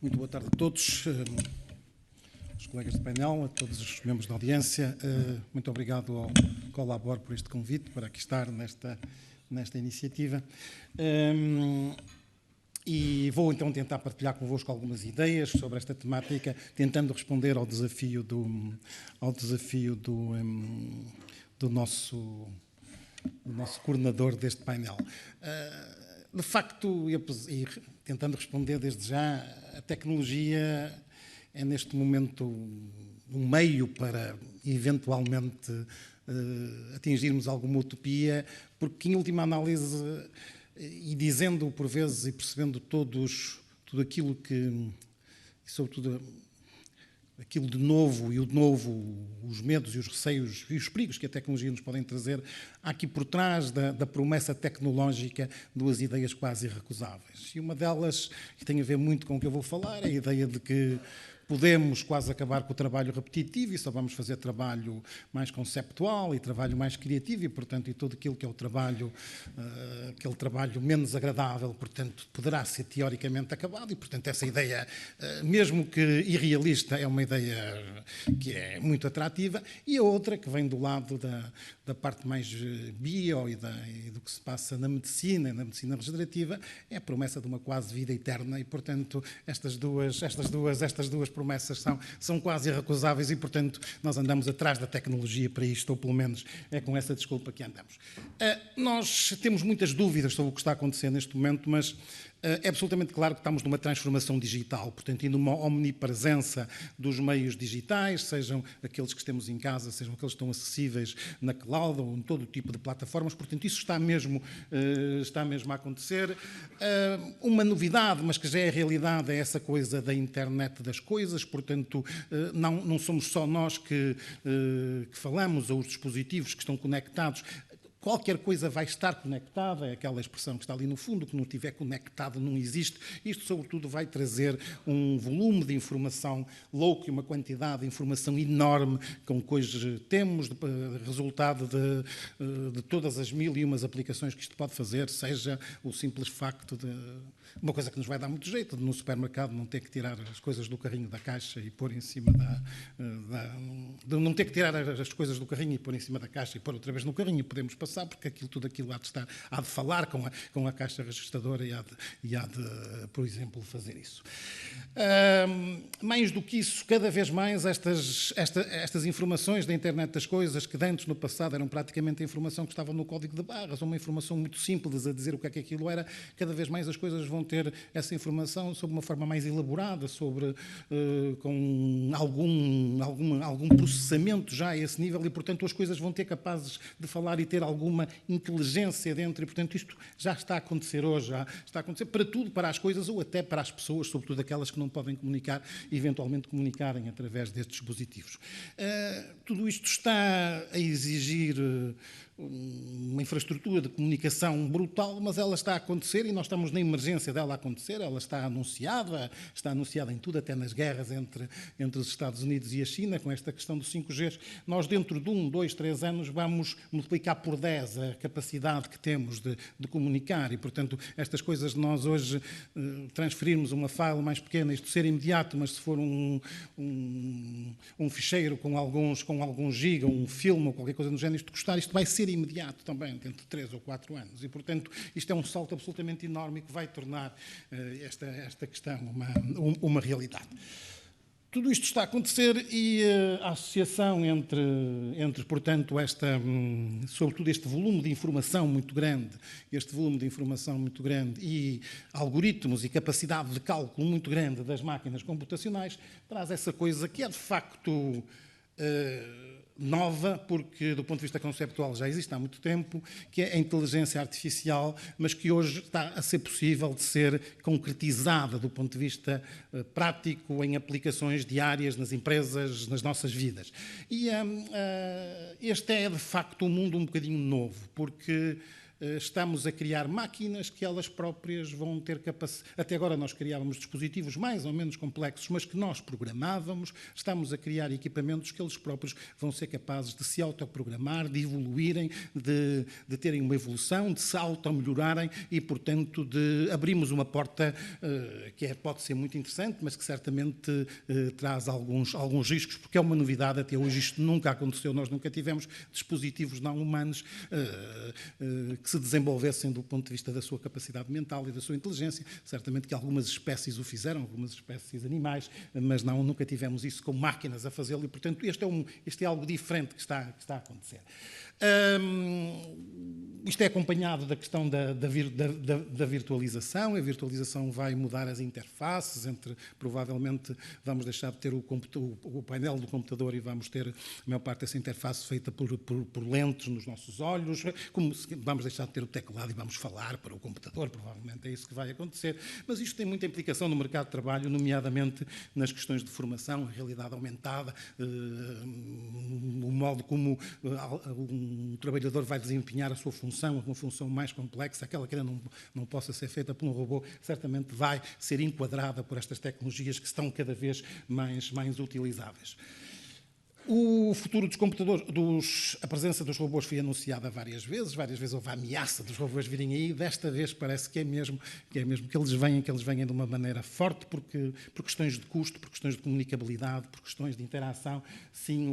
Muito boa tarde a todos, os colegas do painel, a todos os membros da audiência. Muito obrigado ao Colabor por este convite para aqui estar nesta iniciativa. E vou então tentar partilhar convosco algumas ideias sobre esta temática, tentando responder ao desafio do nosso coordenador deste painel. De facto, e tentando responder desde já, a tecnologia é neste momento um meio para eventualmente atingirmos alguma utopia, porque em última análise, e dizendo por vezes e percebendo tudo aquilo que, e sobretudo aquilo de novo, e o de novo, os medos e os receios e os perigos que a tecnologia nos podem trazer, há aqui por trás da promessa tecnológica duas ideias quase irrecusáveis. E uma delas, que tem a ver muito com o que eu vou falar, é a ideia de que podemos quase acabar com o trabalho repetitivo e só vamos fazer trabalho mais conceptual e trabalho mais criativo e, portanto, e todo aquilo que é o trabalho, aquele trabalho menos agradável, portanto, poderá ser teoricamente acabado e, portanto, essa ideia, mesmo que irrealista, é uma ideia que é muito atrativa. E a outra, que vem do lado da parte mais bio e do que se passa na medicina regenerativa, é a promessa de uma quase vida eterna e, portanto, estas duas promessas são quase irrecusáveis e, portanto, nós andamos atrás da tecnologia para isto, ou pelo menos é com essa desculpa que andamos. Nós temos muitas dúvidas sobre o que está a acontecer neste momento, mas é absolutamente claro que estamos numa transformação digital, portanto, e numa omnipresença dos meios digitais, sejam aqueles que temos em casa, sejam aqueles que estão acessíveis na cloud ou em todo o tipo de plataformas, portanto, isso está mesmo a acontecer. Uma novidade, mas que já é realidade, é essa coisa da internet das coisas, portanto, não somos só nós que falamos, ou os dispositivos que estão conectados. Qualquer coisa vai estar conectada, é aquela expressão que está ali no fundo, que não estiver conectado não existe. Isto, sobretudo, vai trazer um volume de informação louco e uma quantidade de informação enorme com que hoje temos, resultado de todas as 1001 aplicações que isto pode fazer, seja o simples facto de uma coisa que nos vai dar muito jeito, de no supermercado não ter que tirar as coisas do carrinho da caixa e pôr em cima de não ter que tirar as coisas do carrinho e pôr em cima da caixa e pôr outra vez no carrinho e podemos passar, porque tudo aquilo há de falar com a caixa registradora e há de, por exemplo, fazer isso. Mais do que isso, cada vez mais estas informações da internet das coisas, que antes no passado eram praticamente a informação que estava no código de barras, uma informação muito simples a dizer o que é que aquilo era, cada vez mais as coisas vão ter essa informação sob uma forma mais elaborada, com algum processamento já a esse nível e, portanto, as coisas vão ter capazes de falar e ter alguma inteligência dentro e, portanto, isto já está a acontecer hoje, já está a acontecer para tudo, para as coisas ou até para as pessoas, sobretudo aquelas que não podem comunicar, eventualmente comunicarem através destes dispositivos. Tudo isto está a exigir uma infraestrutura de comunicação brutal, mas ela está a acontecer e nós estamos na emergência dela a acontecer, ela está anunciada em tudo, até nas guerras entre os Estados Unidos e a China, com esta questão dos 5G. Nós, dentro de 1, 2, 3 anos, vamos multiplicar por 10 a capacidade que temos de comunicar e, portanto, estas coisas de nós hoje transferirmos uma file mais pequena, isto ser imediato, mas se for um ficheiro com alguns giga, um filme ou qualquer coisa do género, isto vai ser imediato também, dentro de 3 ou 4 anos. E, portanto, isto é um salto absolutamente enorme que vai tornar esta questão uma realidade. Tudo isto está a acontecer e a associação entre portanto, sobretudo este volume de informação muito grande, e algoritmos e capacidade de cálculo muito grande das máquinas computacionais, traz essa coisa que é, de facto, nova, porque do ponto de vista conceptual já existe há muito tempo, que é a inteligência artificial, mas que hoje está a ser possível de ser concretizada do ponto de vista prático em aplicações diárias nas empresas, nas nossas vidas. E este é, de facto, um mundo um bocadinho novo, porque Estamos a criar máquinas que elas próprias vão ter capacidade. Até agora nós criávamos dispositivos mais ou menos complexos, mas que nós programávamos. Estamos a criar equipamentos que eles próprios vão ser capazes de se autoprogramar, de evoluírem, de terem uma evolução, de se auto-melhorarem e, portanto, de abrirmos uma porta que pode ser muito interessante, mas que certamente traz alguns riscos, porque é uma novidade. Até hoje isto nunca aconteceu. Nós nunca tivemos dispositivos não humanos que se desenvolvessem do ponto de vista da sua capacidade mental e da sua inteligência. Certamente que algumas espécies o fizeram, algumas espécies animais, mas nunca tivemos isso com máquinas a fazê-lo e, portanto, este é algo diferente que está a acontecer. Isto é acompanhado da questão da virtualização. A virtualização vai mudar as interfaces provavelmente vamos deixar de ter o painel do computador e vamos ter a maior parte dessa interface feita por lentes nos nossos olhos, como vamos deixar de ter o teclado e vamos falar para o computador, provavelmente é isso que vai acontecer. Mas isto tem muita implicação no mercado de trabalho, nomeadamente nas questões de formação, a realidade aumentada, o modo como um trabalhador vai desempenhar a sua função, uma função mais complexa, aquela que ainda não possa ser feita por um robô, certamente vai ser enquadrada por estas tecnologias que estão cada vez mais utilizáveis. O futuro dos computadores, a presença dos robôs foi anunciada várias vezes houve a ameaça dos robôs virem aí. Desta vez parece que é mesmo que eles venham de uma maneira forte, por questões de custo, por questões de comunicabilidade, por questões de interação. Sim,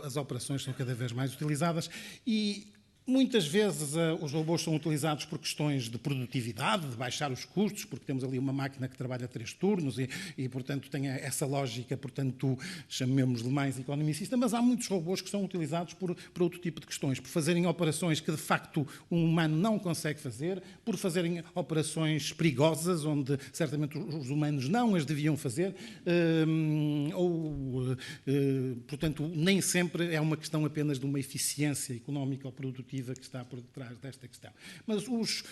as operações são cada vez mais utilizadas e muitas vezes os robôs são utilizados por questões de produtividade, de baixar os custos, porque temos ali uma máquina que trabalha 3 turnos e portanto, tem essa lógica, portanto, chamemos-lhe mais economicista, mas há muitos robôs que são utilizados por outro tipo de questões, por fazerem operações que, de facto, um humano não consegue fazer, por fazerem operações perigosas, onde, certamente, os humanos não as deviam fazer, portanto, nem sempre é uma questão apenas de uma eficiência económica ou produtiva que está por detrás desta questão. Mas os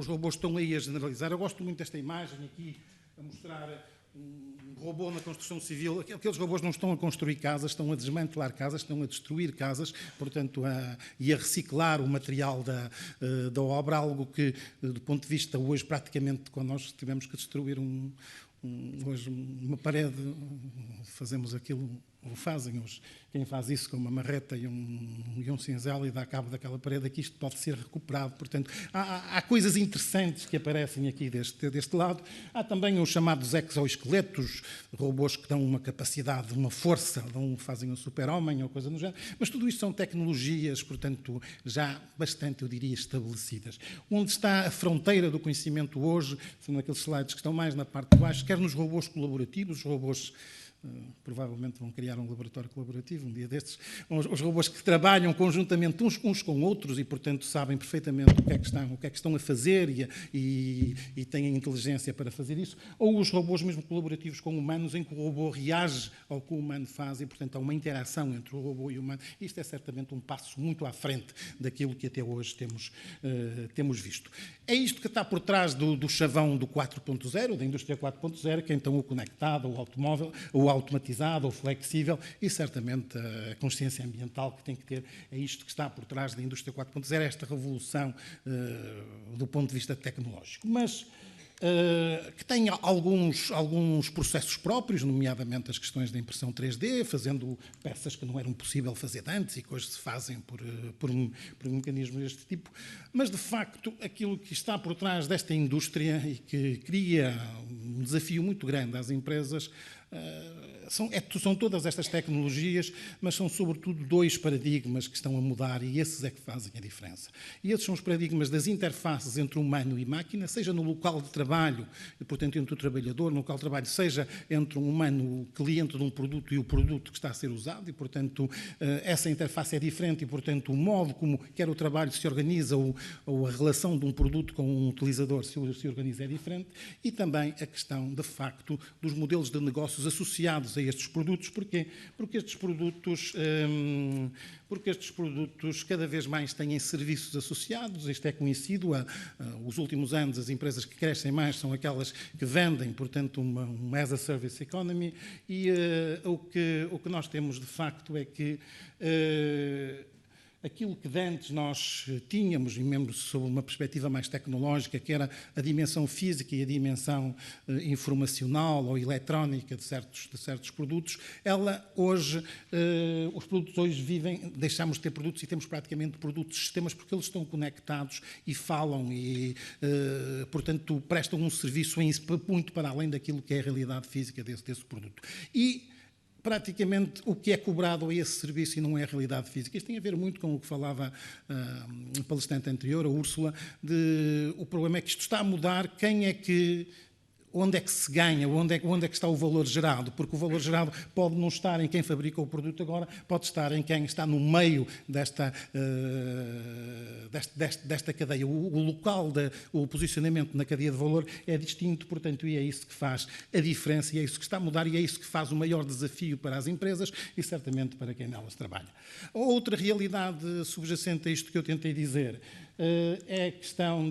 robôs estão aí a generalizar. Eu gosto muito desta imagem aqui, a mostrar um robô na construção civil. Aqueles robôs não estão a construir casas, estão a desmantelar casas, estão a destruir casas, portanto, e a reciclar o material da obra, algo que, do ponto de vista hoje, praticamente, quando nós tivemos que destruir hoje uma parede, fazemos aquilo, ou fazem hoje. Quem faz isso com uma marreta e um cinzel e dá cabo daquela parede, aqui isto pode ser recuperado. Portanto, há coisas interessantes que aparecem aqui deste lado. Há também os chamados exoesqueletos, robôs que dão uma capacidade, uma força, fazem um super-homem ou coisa do género. Mas tudo isto são tecnologias, portanto, já bastante, eu diria, estabelecidas. Onde está a fronteira do conhecimento hoje, são aqueles slides que estão mais na parte de baixo, quer nos robôs colaborativos, os robôs provavelmente vão criar um laboratório colaborativo um dia destes, os robôs que trabalham conjuntamente uns com outros e, portanto, sabem perfeitamente o que é que estão a fazer e têm a inteligência para fazer isso, ou os robôs mesmo colaborativos com humanos, em que o robô reage ao que o humano faz e, portanto, há uma interação entre o robô e o humano. Isto é certamente um passo muito à frente daquilo que até hoje temos visto. É isto que está por trás do chavão do 4.0, da indústria 4.0, que é então o conectado, o automóvel, o automatizado ou flexível e, certamente, a consciência ambiental que tem que ter. É isto que está por trás da indústria 4.0, esta revolução do ponto de vista tecnológico. Mas que tem alguns processos próprios, nomeadamente as questões da impressão 3D, fazendo peças que não eram possível fazer antes e que hoje se fazem por mecanismos deste tipo. Mas, de facto, aquilo que está por trás desta indústria e que cria um desafio muito grande às empresas são todas estas tecnologias, mas são sobretudo 2 paradigmas que estão a mudar e esses é que fazem a diferença. E esses são os paradigmas das interfaces entre humano e máquina, seja no local de trabalho, e, portanto, entre o trabalhador no local de trabalho, seja entre um humano cliente de um produto e o produto que está a ser usado e, portanto, essa interface é diferente e, portanto, o modo como quer o trabalho se organiza ou a relação de um produto com um utilizador se organiza é diferente e também a questão, de facto, dos modelos de negócios associados a estes produtos. Porquê? Porque estes produtos cada vez mais têm serviços associados. Isto é conhecido. Os últimos anos, as empresas que crescem mais são aquelas que vendem, portanto, uma as-a-service economy e o que nós temos, de facto, é que aquilo que de antes nós tínhamos, e mesmo sob uma perspectiva mais tecnológica, que era a dimensão física e a dimensão informacional ou eletrónica de certos produtos, os produtos hoje deixamos de ter produtos e temos praticamente produtos sistemas, porque eles estão conectados e falam e, portanto, prestam um serviço muito para além daquilo que é a realidade física desse produto. E praticamente o que é cobrado a esse serviço e não é a realidade física. Isto tem a ver muito com o que falava o palestrante anterior, a Úrsula, o problema é que isto está a mudar onde é que se ganha, onde é que está o valor gerado, porque o valor gerado pode não estar em quem fabrica o produto agora, pode estar em quem está no meio desta cadeia. O local, o posicionamento na cadeia de valor é distinto, portanto, e é isso que faz a diferença, e é isso que está a mudar, e é isso que faz o maior desafio para as empresas e certamente para quem nelas trabalha. Outra realidade subjacente a isto que eu tentei dizer é a questão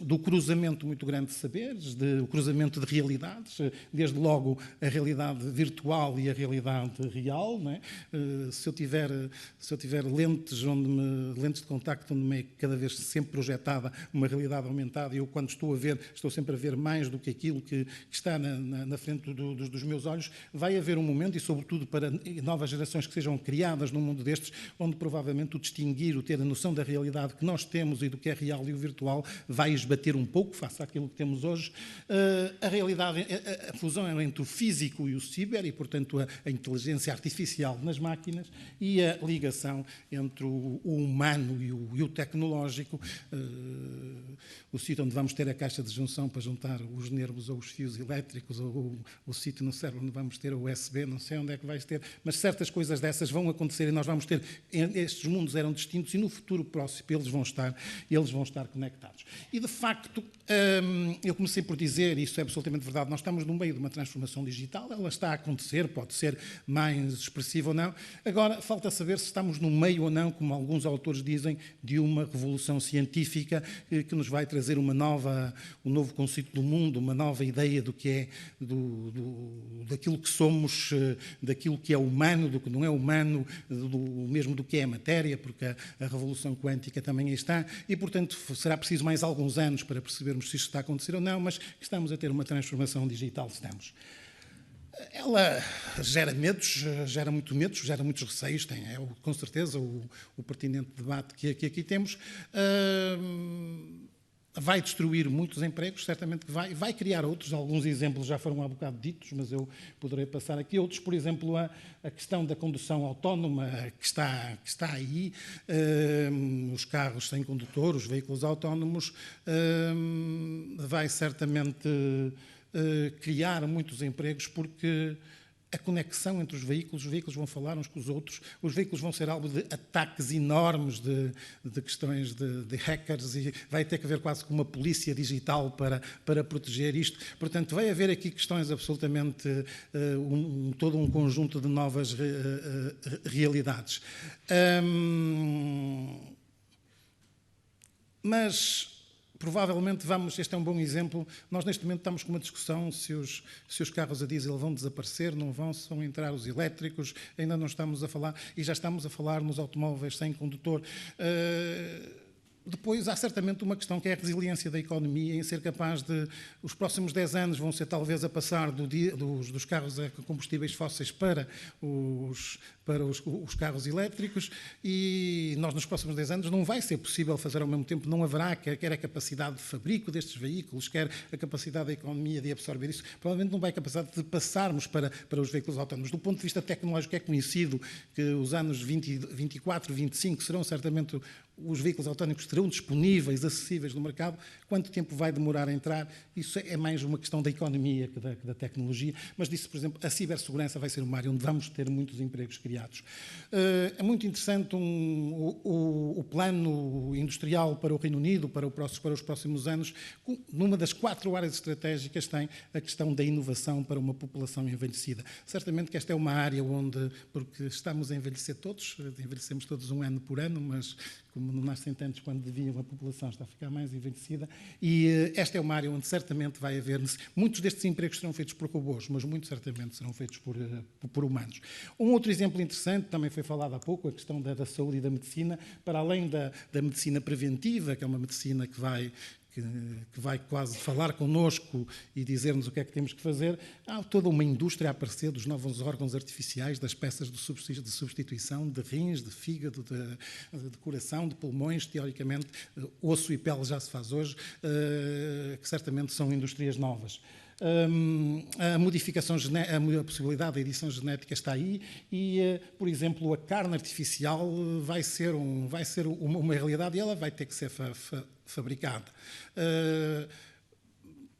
do cruzamento muito grande de saberes, o cruzamento de realidades, desde logo a realidade virtual e a realidade real. Não é? Se eu tiver lentes de contacto onde me é cada vez sempre projetada uma realidade aumentada, e eu quando estou sempre a ver mais do que aquilo que está na frente dos meus olhos, vai haver um momento, e sobretudo para novas gerações que sejam criadas num mundo destes, onde provavelmente o distinguir, o ter a noção da realidade que nós temos e do que é real e o virtual vai esbater um pouco face àquilo que temos hoje. A realidade, a fusão entre o físico e o ciber e, portanto, a inteligência artificial nas máquinas e a ligação entre o humano e o tecnológico, o sítio onde vamos ter a caixa de junção para juntar os nervos ou os fios elétricos, ou o sítio no cérebro onde vamos ter a USB, não sei onde é que vais ter, mas certas coisas dessas vão acontecer e nós vamos ter, estes mundos eram distintos e no futuro próximo eles vão estar conectados. E, de facto, eu comecei por dizer, e isso é absolutamente verdade, nós estamos no meio de uma transformação digital, ela está a acontecer, pode ser mais expressiva ou não. Agora, falta saber se estamos no meio ou não, como alguns autores dizem, de uma revolução científica que nos vai trazer um novo conceito do mundo, uma nova ideia do que é, daquilo que somos, daquilo que é humano, do que não é humano, mesmo do que é a matéria, porque a revolução quântica também aí está, e, portanto, será preciso mais alguns anos para percebermos se isto está a acontecer ou não, mas estamos a ter uma transformação digital, estamos. Ela gera medos, gera muitos receios, com certeza o pertinente debate que aqui temos. Vai destruir muitos empregos, certamente que vai criar outros. Alguns exemplos já foram há bocado ditos, mas eu poderei passar aqui outros. Por exemplo, a questão da condução autónoma que está aí, os carros sem condutor, os veículos autónomos, vai certamente criar muitos empregos, porque a conexão entre os veículos vão falar uns com os outros, os veículos vão ser alvo de ataques enormes de questões de hackers, e vai ter que haver quase com uma polícia digital para proteger isto. Portanto, vai haver aqui questões absolutamente, todo um conjunto de novas realidades. Mas provavelmente este é um bom exemplo, nós neste momento estamos com uma discussão se os carros a diesel vão desaparecer, não vão, se vão entrar os elétricos, ainda não estamos a falar, e já estamos a falar nos automóveis sem condutor. Depois há certamente uma questão que é a resiliência da economia em ser capaz de... Os próximos 10 anos vão ser talvez a passar dos carros a combustíveis fósseis para os carros elétricos, e nós nos próximos 10 anos não vai ser possível fazer ao mesmo tempo, não haverá quer a capacidade de fabrico destes veículos, quer a capacidade da economia de absorver isso, provavelmente não vai a capacidade de passarmos para os veículos autónomos. Do ponto de vista tecnológico é conhecido que os anos 24, 25 serão certamente... Os veículos autónomos terão disponíveis, acessíveis no mercado. Quanto tempo vai demorar a entrar? Isso é mais uma questão da economia que da tecnologia. Mas disso, por exemplo, a cibersegurança vai ser uma área onde vamos ter muitos empregos criados. É muito interessante o plano industrial para o Reino Unido, para os próximos anos. Numa das 4 áreas estratégicas tem a questão da inovação para uma população envelhecida. Certamente que esta é uma área onde, porque estamos a envelhecer todos, envelhecemos todos um ano por ano, mas como não nascem tantos quando deviam, a população está a ficar mais envelhecida, e esta é uma área onde certamente vai haver, muitos destes empregos serão feitos por robôs, mas muito certamente serão feitos por humanos. Um outro exemplo interessante, também foi falado há pouco, a questão da saúde e da medicina, para além da medicina preventiva, que é uma medicina que vai quase falar connosco e dizer-nos o que é que temos que fazer, há toda uma indústria a aparecer dos novos órgãos artificiais, das peças de substituição, de rins, de fígado, de coração, de pulmões, teoricamente, osso e pele já se faz hoje, que certamente são indústrias novas. A modificação a possibilidade da edição genética está aí e, por exemplo, a carne artificial vai ser uma realidade e ela vai ter que ser fabricada.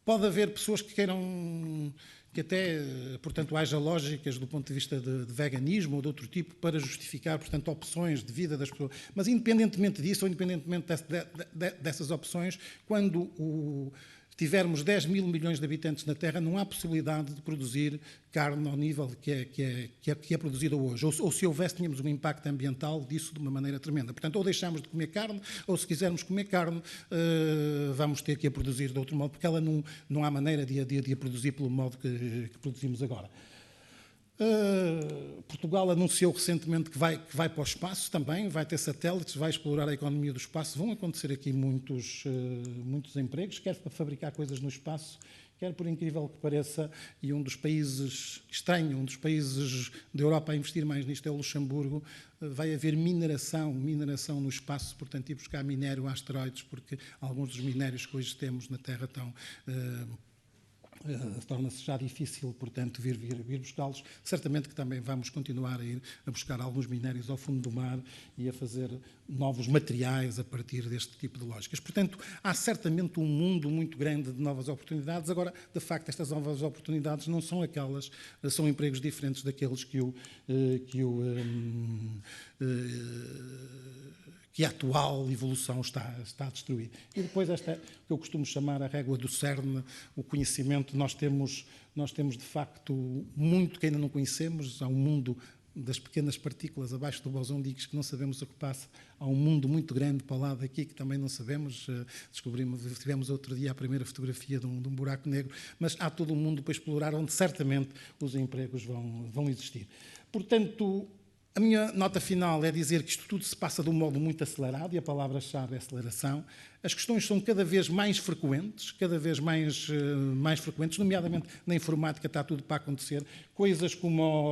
Pode haver pessoas que queiram que até, portanto, haja lógicas do ponto de vista de veganismo ou de outro tipo para justificar, portanto, opções de vida das pessoas. Mas, independentemente disso, ou independentemente dessas opções, quando tivermos 10 mil milhões de habitantes na Terra, não há possibilidade de produzir carne ao nível que é produzida hoje. Ou se houvesse, tínhamos um impacto ambiental disso de uma maneira tremenda. Portanto, ou deixamos de comer carne, ou se quisermos comer carne, vamos ter que a produzir de outro modo, porque ela não há maneira de a produzir pelo modo que produzimos agora. Portugal anunciou recentemente que vai para o espaço também, vai ter satélites, vai explorar a economia do espaço. Vão acontecer aqui muitos empregos, quer para fabricar coisas no espaço, quer, por incrível que pareça, e um dos países da Europa a investir mais nisto é o Luxemburgo. Vai haver mineração no espaço, portanto, ir buscar minério a asteroides, porque alguns dos minérios que hoje temos na Terra estão... torna-se já difícil, portanto, vir buscá-los. Certamente que também vamos continuar a ir a buscar alguns minérios ao fundo do mar e a fazer novos materiais a partir deste tipo de lógicas. Portanto, há certamente um mundo muito grande de novas oportunidades. Agora, de facto, estas novas oportunidades não são aquelas, são empregos diferentes daqueles que a atual evolução está a destruir. E depois esta, que eu costumo chamar a régua do CERN, o conhecimento, nós temos de facto muito que ainda não conhecemos, há um mundo das pequenas partículas abaixo do bóson de Higgs que não sabemos o que passa, há um mundo muito grande para o lado daqui que também não sabemos, tivemos outro dia a primeira fotografia de um buraco negro, mas há todo um mundo para explorar onde certamente os empregos vão existir. Portanto, a minha nota final é dizer que isto tudo se passa de um modo muito acelerado, e a palavra-chave é aceleração. As questões são cada vez mais frequentes, nomeadamente na informática está tudo para acontecer. Coisas como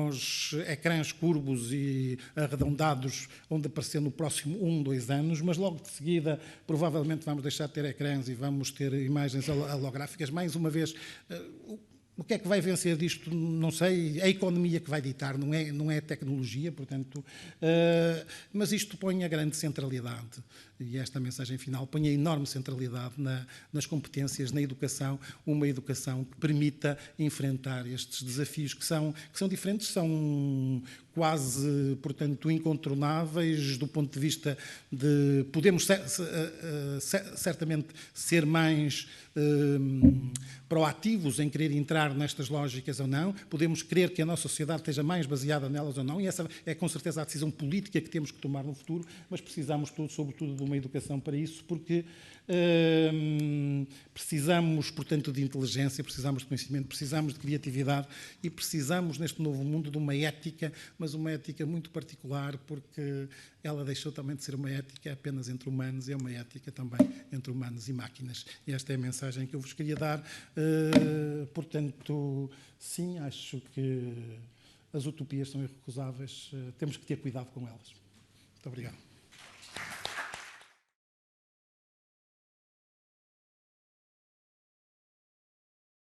os ecrãs curvos e arredondados vão aparecer no próximo 1, 2 anos, mas logo de seguida provavelmente vamos deixar de ter ecrãs e vamos ter imagens holográficas. Mais uma vez, o que é que vai vencer disto? Não sei. A economia que vai ditar, não é a tecnologia, portanto. Mas isto põe a grande centralidade, e esta mensagem final, põe a enorme centralidade nas competências, na educação, uma educação que permita enfrentar estes desafios que são diferentes, são quase, portanto, incontornáveis do ponto de vista de... Podemos certamente ser mais proativos em querer entrar nestas lógicas ou não, podemos querer que a nossa sociedade esteja mais baseada nelas ou não, e essa é com certeza a decisão política que temos que tomar no futuro, mas precisamos, sobretudo, de uma educação para isso, porque precisamos, portanto, de inteligência, precisamos de conhecimento, precisamos de criatividade e precisamos, neste novo mundo, de uma ética, mas uma ética muito particular, porque ela deixou também de ser uma ética apenas entre humanos, é uma ética também entre humanos e máquinas. E esta é a mensagem que eu vos queria dar. Portanto, sim, acho que as utopias são irrecusáveis, temos que ter cuidado com elas. Muito obrigado.